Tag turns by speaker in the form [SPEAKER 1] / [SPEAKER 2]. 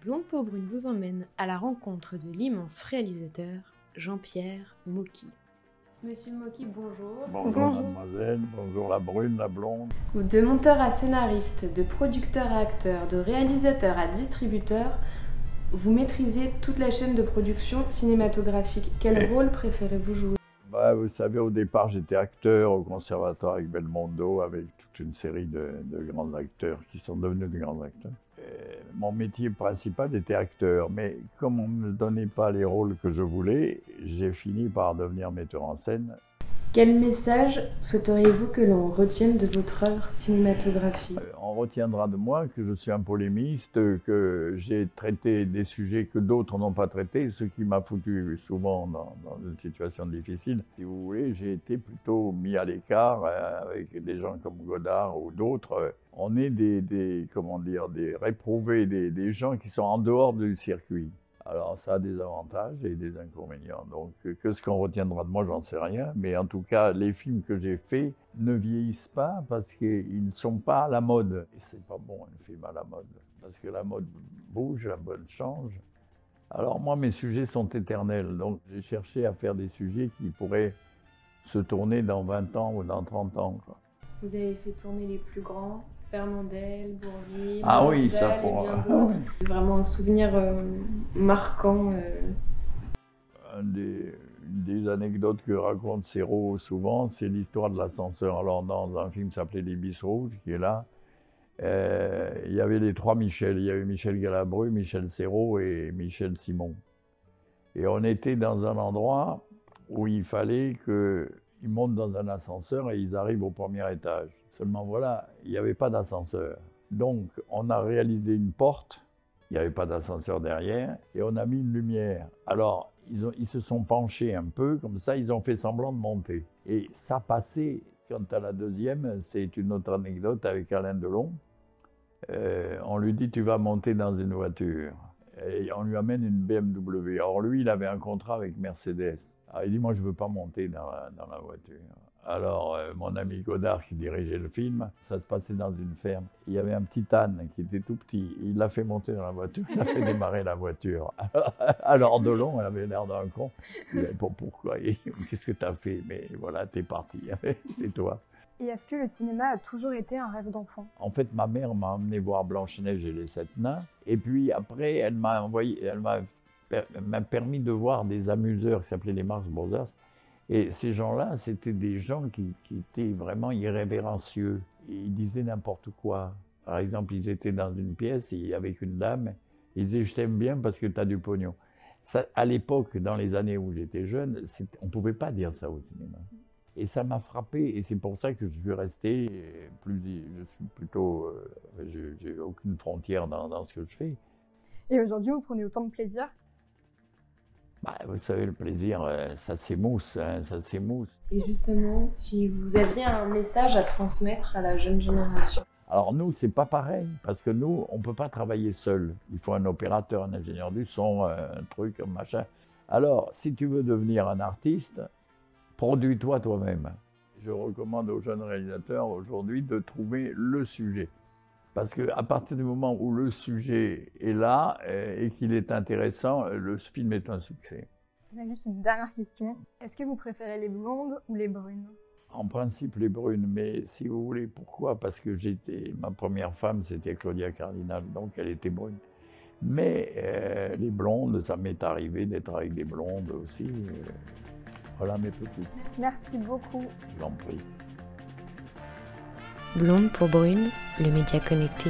[SPEAKER 1] Blonde peau brune vous emmène à la rencontre de l'immense réalisateur Jean-Pierre Mocky. Monsieur Mocky, bonjour.
[SPEAKER 2] Bonjour mademoiselle, bonjour la brune, la blonde.
[SPEAKER 1] De monteur à scénariste, de producteur à acteur, de réalisateur à distributeur, vous maîtrisez toute la chaîne de production cinématographique. Quel rôle préférez-vous jouer?
[SPEAKER 2] Vous savez, au départ, j'étais acteur au conservatoire avec Belmondo, avec toute une série de grands acteurs qui sont devenus de grands acteurs. Mon métier principal était acteur, mais comme on ne me donnait pas les rôles que je voulais, j'ai fini par devenir metteur en scène.
[SPEAKER 1] Quel message souhaiteriez-vous que l'on retienne de votre œuvre cinématographique?
[SPEAKER 2] On retiendra de moi que je suis un polémiste, que j'ai traité des sujets que d'autres n'ont pas traités, ce qui m'a foutu souvent dans une situation difficile. Si vous voulez, j'ai été plutôt mis à l'écart avec des gens comme Godard ou d'autres. On est des réprouvés, des gens qui sont en dehors du circuit. Alors ça a des avantages et des inconvénients, donc que ce qu'on retiendra de moi, j'en sais rien, mais en tout cas, les films que j'ai faits ne vieillissent pas parce qu'ils ne sont pas à la mode. Et c'est pas bon un film à la mode, parce que la mode bouge, la mode change. Alors moi, mes sujets sont éternels, donc j'ai cherché à faire des sujets qui pourraient se tourner dans 20 ans ou dans 30 ans, quoi.
[SPEAKER 1] Vous avez fait tourner les plus grands, Fernandel, Bourvil,
[SPEAKER 2] ah oui,
[SPEAKER 1] ça pour bien d'autres. Vraiment un souvenir marquant.
[SPEAKER 2] Une des anecdotes que raconte Serrault souvent, c'est l'histoire de l'ascenseur. Alors dans un film qui s'appelait Les Bis Rouges, qui est là, il y avait les trois Michel. Il y avait Michel Galabru, Michel Serrault et Michel Simon. Et on était dans un endroit où il fallait qu'ils montent dans un ascenseur et ils arrivent au premier étage. Seulement voilà, il n'y avait pas d'ascenseur. Donc on a réalisé une porte, il n'y avait pas d'ascenseur derrière, et on a mis une lumière. Alors ils se sont penchés un peu, comme ça ils ont fait semblant de monter. Et ça passait. Quant à la deuxième, c'est une autre anecdote avec Alain Delon. On lui dit, tu vas monter dans une voiture. Et on lui amène une BMW. Alors lui, il avait un contrat avec Mercedes. Alors il dit, moi je ne veux pas monter dans la voiture. Alors, mon ami Godard, qui dirigeait le film, ça se passait dans une ferme. Il y avait un petit âne qui était tout petit. Il l'a fait monter dans la voiture, il a fait démarrer la voiture. Alors Delon, elle avait l'air d'un con. Il dit, pourquoi? Qu'est-ce que tu as fait? Mais voilà, t'es parti, c'est toi.
[SPEAKER 3] Et est-ce que le cinéma a toujours été un rêve d'enfant?
[SPEAKER 2] En fait, ma mère m'a emmené voir Blanche-Neige et les 7 nains. Et puis après, elle m'a permis de voir des amuseurs qui s'appelaient les Marx Brothers. Et ces gens-là, c'était des gens qui étaient vraiment irrévérencieux. Ils disaient n'importe quoi. Par exemple, ils étaient dans une pièce avec une dame. Ils disaient « je t'aime bien parce que tu as du pognon ». À l'époque, dans les années où j'étais jeune, on ne pouvait pas dire ça au cinéma. Et ça m'a frappé, et c'est pour ça que je suis resté je suis plutôt, j'ai aucune frontière dans ce que je fais.
[SPEAKER 3] Et aujourd'hui, vous prenez autant de plaisir?
[SPEAKER 2] Vous savez, le plaisir, ça s'émousse, ça s'émousse.
[SPEAKER 1] Et justement, si vous aviez un message à transmettre à la jeune génération?
[SPEAKER 2] Alors nous, c'est pas pareil, parce que nous, on peut pas travailler seul. Il faut un opérateur, un ingénieur du son, un truc, un machin. Alors, si tu veux devenir un artiste, produis-toi toi-même. Je recommande aux jeunes réalisateurs aujourd'hui de trouver le sujet. Parce qu'à partir du moment où le sujet est là et qu'il est intéressant, le film est un succès.
[SPEAKER 3] J'ai juste une dernière question. Est-ce que vous préférez les blondes ou les brunes?
[SPEAKER 2] En principe, les brunes, mais si vous voulez, pourquoi? Parce que ma première femme, c'était Claudia Cardinal, donc elle était brune. Mais les blondes, ça m'est arrivé d'être avec des blondes aussi. Voilà mes petites.
[SPEAKER 3] Merci beaucoup.
[SPEAKER 2] Je vous en prie.
[SPEAKER 1] Blonde pour brune, le média connecté.